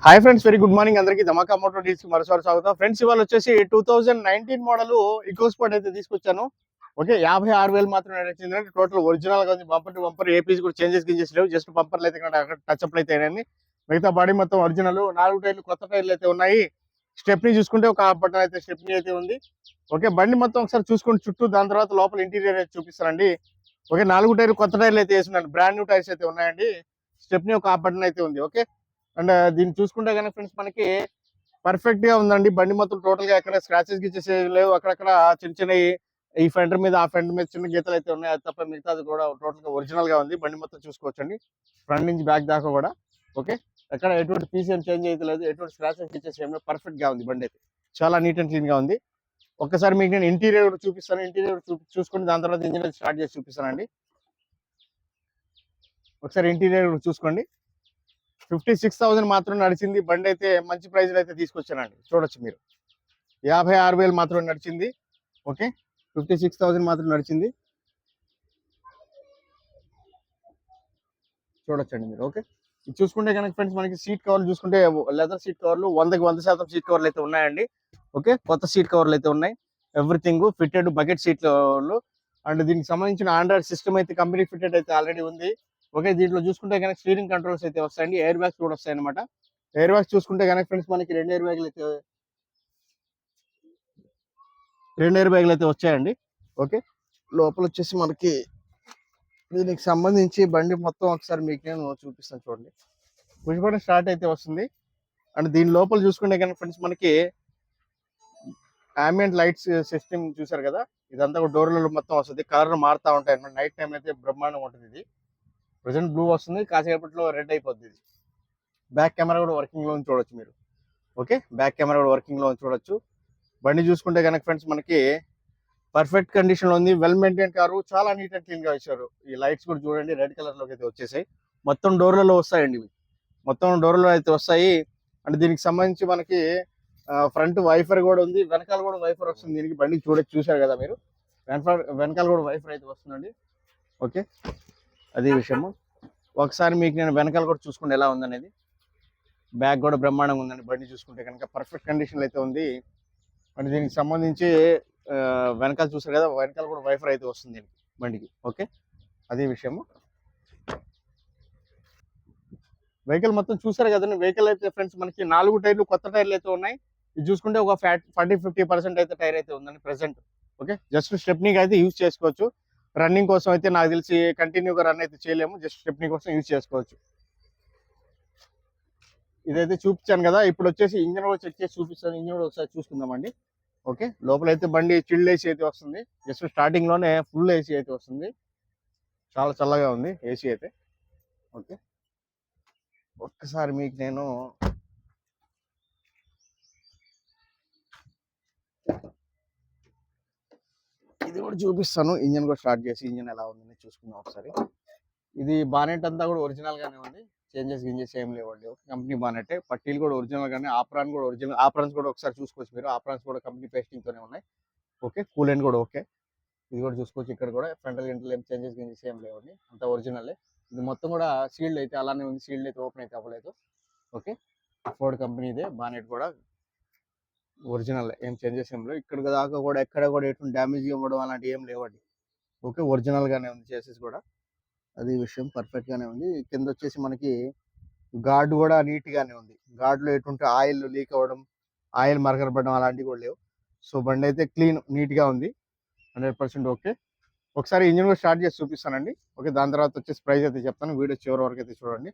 Hi friends, very good morning అందరికి. ధమాకా motor deals కి మరోసారి స్వాగతం. ఫ్రెండ్స్, ఇవాళ వచ్చేసి 2019 మోడల్ ఈకో స్పోర్ట్ అయితే తీసుకొచ్చాను. ఓకే, 56,000 మాత్రమే నడిచిందంటే టోటల్ ఒరిజినల్ గా ఉంది. బంపర్ టు బంపర్ ఏపీస్ కూడా గింజెస్ లేవు. జస్ట్ బంపర్లు అయితే అక్కడ టచ్ అప్లు అయితే అయినాయి. మిగతా బాడీ మొత్తం ఒరిజినల్. 4 టైర్లు కొత్త టైర్లు అయితే ఉన్నాయి. స్టెప్నీ చూసుకుంటే ఒక బటన్ అయితే స్టెప్నీ అయితే ఉంది. ఓకే, బండి మొత్తం ఒకసారి చూసుకుంటే చుట్టూ, దాని తర్వాత లోపల ఇంటీరియర్ అయితే చూపిస్తానండి. ఓకే, 4 టైర్లు కొత్త టైర్లు అయితే వేస్తున్నాను. బ్రాండ్ న్యూ టైర్స్ అయితే ఉన్నాయండి. స్టెప్నీ ఒక బటన్ అయితే ఉంది. ఓకే, అండ్ దీన్ని చూసుకుంటే కనుక ఫ్రెండ్స్ మనకి పర్ఫెక్ట్ గా ఉందండి. బండి మొత్తం టోటల్ గా ఎక్కడ స్క్రాచెస్ గిచ్చేసి లేవు. అక్కడక్కడ చిన్న చిన్న ఈ ఫెండర్ మీద, ఆ ఫెండర్ మీద చిన్న గీతలు అయితే ఉన్నాయి. అది తప్ప మిగతా అది కూడా టోటల్ గా ఒరిజినల్ గా ఉంది. బండి మొత్తం చూసుకోవచ్చండి, ఫ్రంట్ నుంచి బ్యాక్ దాకా కూడా. ఓకే, ఎక్కడ ఎటువంటి పీసీఎం చేంజ్ అయితే లేదు, ఎటువంటి స్క్రాచెస్ గిచ్చేసి ఏం లేదు. పర్ఫెక్ట్ గా ఉంది బండి అయితే. చాలా నీట్ అండ్ క్లీన్ గా ఉంది. ఒక్కసారి మీకు నేను ఇంటీరియర్ చూపిస్తాను. ఇంటీరియర్ చూసుకుని దాని తర్వాత ఇంజిన్ స్టార్ట్ చేసి చూపిస్తానండి. ఒకసారి ఇంటీరియర్ చూసుకోండి. 56,000 మాత్రం నడిచింది బండి అయితే. మంచి ప్రైజ్ అయితే తీసుకొచ్చానండి, చూడొచ్చు మీరు. 56,000 మాత్రం నడిచింది. ఓకే, 56,000 మాత్రం నడిచింది, చూడొచ్చండి మీరు. ఓకే, ఇది చూసుకుంటే కనుక ఫ్రెండ్స్ మనకి సీట్ కవర్లు చూసుకుంటే లెదర్ సీట్ కవర్లు 100% సీట్ కవర్లు అయితే ఉన్నాయండి. ఓకే, కొత్త సీట్ కవర్లు అయితే ఉన్నాయి. ఎవ్రీథింగ్ ఫిట్టెడ్ బకెట్ సీట్ కవర్లు. అండ్ దీనికి సంబంధించిన ఆండ్రాయిడ్ సిస్టమ్ అయితే కంపెనీ ఫిట్టెడ్ అయితే ఆల్రెడీ ఉంది. ఓకే, దీంట్లో చూసుకుంటే కనుక స్టీరింగ్ కంట్రోల్స్ అయితే వస్తాయండి. ఎయిర్ బ్యాగ్స్ కూడా వస్తాయి అనమాట. ఎయిర్ బ్యాగ్స్ చూసుకుంటే కనుక ఫ్రెండ్స్ మనకి 2 ఎయిర్ బ్యాగ్లు అయితే వచ్చాయండి. ఓకే, లోపల వచ్చేసి మనకి దీనికి సంబంధించి బండి మొత్తం ఒకసారి మీకు నేను చూపిస్తాను, చూడండి. పుష్ బటన్ స్టార్ట్ అయితే వస్తుంది. అండ్ దీని లోపల చూసుకుంటే కనుక ఫ్రెండ్స్ మనకి ఆంబియంట్ లైట్స్ సిస్టమ్ చూసారు కదా, ఇదంతా కూడా డోర్లలో మొత్తం వస్తుంది. కలర్ మారుతూ ఉంటాయి అన్నమాట. నైట్ టైం అయితే బ్రహ్మాండంగా ఉంటుంది. ఇది ప్రజెంట్ బ్లూ వస్తుంది, కాసేపట్లో రెడ్ అయిపోద్ది. ఇది బ్యాక్ కెమెరా కూడా వర్కింగ్ లో చూడొచ్చు మీరు. ఓకే, బ్యాక్ కెమెరా కూడా వర్కింగ్ లో చూడొచ్చు. బండి చూసుకుంటే కనుక ఫ్రెండ్స్ మనకి పర్ఫెక్ట్ కండిషన్ లో ఉంది. వెల్ మెయింటైన్ కారు, చాలా నీట్ అండ్ క్లీన్ గా ఇచ్చారు. ఈ లైట్స్ కూడా చూడండి, రెడ్ కలర్ లోకి అయితే వచ్చేసాయి. మొత్తం డోర్లలో వస్తాయండి ఇవి, మొత్తం డోర్లలో అయితే వస్తాయి. అండ్ దీనికి సంబంధించి మనకి ఫ్రంట్ వైఫర్ కూడా ఉంది, వెనకాల కూడా వైఫర్ వస్తుంది. దీనికి బండి చూసారు కదా మీరు, వెనకాల కూడా వైఫర్ అయితే వస్తుందండి. ఓకే, అదే విషయము. ఒకసారి మీకు నేను వెనకాల కూడా చూసుకుంటే ఎలా ఉందనేది. బ్యాగ్ కూడా బ్రహ్మాండంగా ఉందండి. బండి చూసుకుంటే కనుక పర్ఫెక్ట్ కండిషన్ అయితే ఉంది. అండ్ దీనికి సంబంధించి వెనకాల చూసారు కదా, వెనకాల కూడా వైఫర్ అయితే వస్తుంది దీనికి బండికి. ఓకే, అదే విషయము. వెహికల్ మొత్తం చూసారు కదండి. వెహికల్ అయితే ఫ్రెండ్స్ మనకి 4 టైర్లు కొత్త టైర్లు అయితే ఉన్నాయి. ఇది చూసుకుంటే ఒక 40-50% అయితే టైర్ అయితే ఉందండి ప్రెసెంట్. ఓకే, జస్ట్ స్టెప్నీకి అయితే యూజ్ చేసుకోవచ్చు. రన్నింగ్ కోసం అయితే నాకు తెలిసి కంటిన్యూగా రన్ అయితే చేయలేము, జస్ట్ స్టెప్నీ కోసం యూజ్ చేసుకోవచ్చు. ఇదైతే చూపించాను కదా, ఇప్పుడు వచ్చేసి ఇంజన్ కూడా చెక్ చేసి చూపిస్తాను. ఇంజన్ కూడా ఒకసారి చూసుకుందామండి. ఓకే, లోపల అయితే బండి చిల్డ్ ఏసీ అయితే వస్తుంది. జస్ట్ స్టార్టింగ్ లోనే ఫుల్ ఏసీ అయితే వస్తుంది. చాలా చల్లగా ఉంది ఏసీ అయితే. ఓకే, ఒక్కసారి మీకు నేను ఇది కూడా చూపిస్తాను. ఇంజన్ కూడా స్టార్ట్ చేసి ఇంజన్ ఎలా ఉందని చూసుకుందాం ఒకసారి. ఇది బానెట్ అంతా కూడా ఒరిజినల్ గానే ఉంది, గింజెస్ ఏం లేవండి. Company bonnet. పట్టీలు కూడా ఒరిజినల్ గానే, ఆప్రాన్ కూడా ఒరిజినల్. ఆప్రాన్స్ కూడా ఒకసారి చూసుకోవచ్చు మీరు. ఆప్రాన్స్ కూడా కంపెనీ పేస్టింగ్ తోనే ఉన్నాయి. ఓకే, కూలెంట్ కూడా ఓకే. ఇది కూడా చూసుకోవచ్చు. ఇక్కడ కూడా ఫ్రంటల్ గింటల్ ఏం గింజెస్ ఏం లేవండి, అంత ఒరిజినల్. ఇది మొత్తం కూడా సీల్డ్ అయితే అలానే ఉంది. సీల్డ్ అయితే ఓపెన్ అయితే అవ్వలేదు. ఓకే, ఫోర్డ్ కంపెనీదే బానెట్ కూడా ఒరిజినల్, ఏం చేంజెస్ ఏం లేవు. ఇక్కడ దాకా కూడా ఎక్కడ కూడా ఎటువంటి డ్యామేజ్ ఇవ్వడం అలాంటివి ఏం లేవండి. ఓకే, ఒరిజినల్ గానే ఉంది చేసేసి కూడా. అది విషయం, పర్ఫెక్ట్ గానే ఉంది. కింద వచ్చేసి మనకి గార్డ్ కూడా నీట్ గానే ఉంది. గార్డ్ లో ఎటువంటి ఆయిల్ లీక్ అవ్వడం, ఆయిల్ మరకరపడడం అలాంటివి కూడా లేవు. సో బండి అయితే క్లీన్ నీట్ గా ఉంది, 100%. ఓకే, ఒకసారి ఇంజిన్ కూడా స్టార్ట్ చేసి చూపిస్తానండి. ఓకే, దాని తర్వాత వచ్చేసి ప్రైస్ అయితే చెప్తాను. వీడియో చివరి వరకు అయితే చూడండి.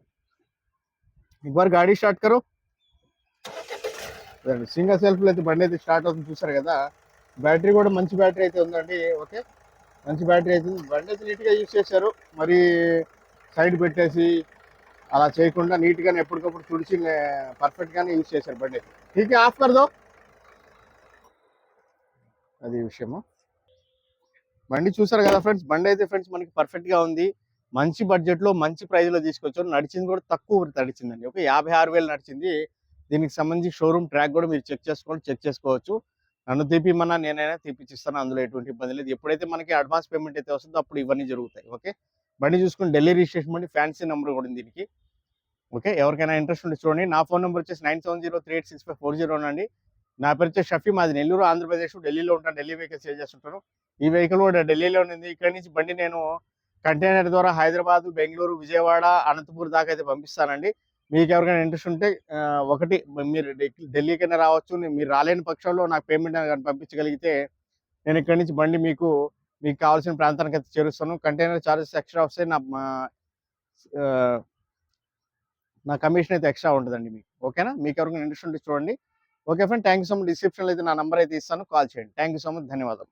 ఇంకోసారి గాడి స్టార్ట్ కరో. సింగల్ సెల్ఫ్ లో అయితే బండి అయితే స్టార్ట్ అవుతుంది, చూసారు కదా. బ్యాటరీ కూడా మంచి బ్యాటరీ అయితే ఉందండి. ఓకే, మంచి బ్యాటరీ అయితే ఉంది. బండి అయితే నీట్గా యూజ్ చేశారు. మరి సైడ్ పెట్టేసి అలా చేయకుండా నీట్గానే ఎప్పటికప్పుడు తుడిచి పర్ఫెక్ట్గానే యూజ్ చేశారు బండి అయితే. ఠీకే, ఆఫ్ కర్దో. అది విషయము. బండి చూసారు కదా ఫ్రెండ్స్. బండి అయితే ఫ్రెండ్స్ మనకి పర్ఫెక్ట్గా ఉంది. మంచి బడ్జెట్లో మంచి ప్రైజ్లో తీసుకొచ్చారు. నడిచింది కూడా తక్కువ నడిచిందండి. ఓకే, 56,000 నడిచింది. దీనికి సంబంధించి షోరూమ్ ట్రాక్ కూడా మీరు చెక్ చేసుకోవచ్చు. నన్ను తీపిమన్నా నేనైనా తీపిచ్చిస్తాను, అందులో ఎటువంటి ఇబ్బంది లేదు. ఎప్పుడైతే మనకి అడ్వాన్స్ పేమెంట్ అయితే వస్తుందో అప్పుడు ఇవన్నీ జరుగుతాయి. ఓకే, బండి చూసుకుని ఢిల్లీ రిజిస్ట్రేషన్ బండి, ఫ్యాన్సీ నెంబర్ కూడా ఉంది దీనికి. ఓకే, ఎవరికైనా ఇంట్రెస్ట్ ఉంటే చూడండి. నా ఫోన్ నెంబర్ వచ్చేసి 9703865440 అండి. నా పేరు వచ్చేసి షఫీ, మాది నెల్లూరు ఆంధ్రప్రదేశ్. ఢిల్లీలో ఉంటాను, ఢిల్లీ వెహికల్ సేల్ చేస్తుంటాను. ఈ వెహికల్ కూడా ఢిల్లీలో ఉంది. ఇక్కడ నుంచి బండి నేను కంటైనర్ ద్వారా హైదరాబాద్, బెంగళూరు, విజయవాడ, అనంతపూర్ దాకా అయితే పంపిస్తానండి. మీకు ఎవరికైనా ఇంట్రెస్ట్ ఉంటే ఒకటి మీరు ఢిల్లీకైనా రావచ్చు. మీరు రాలేని పక్షంలో నాకు పేమెంట్ కానీ పంపించగలిగితే నేను ఇక్కడి నుంచి బండి మీకు కావాల్సిన ప్రాంతానికి అయితే చేరుస్తాను. కంటైనర్ ఛార్జెస్ ఎక్స్ట్రా వస్తాయి. నా కమిషన్ అయితే ఎక్స్ట్రా ఉంటుందండి మీకు. ఓకేనా, మీకు ఎవరికైనా ఇంట్రెస్ట్ ఉంటే చూడండి. Okay friend, thank you so much. డిస్క్రిప్షన్లో అయితే నా నెంబర్ అయితే ఇస్తాను, కాల్ చేయండి. థ్యాంక్ యూ సో మచ్, ధన్యవాదాలు.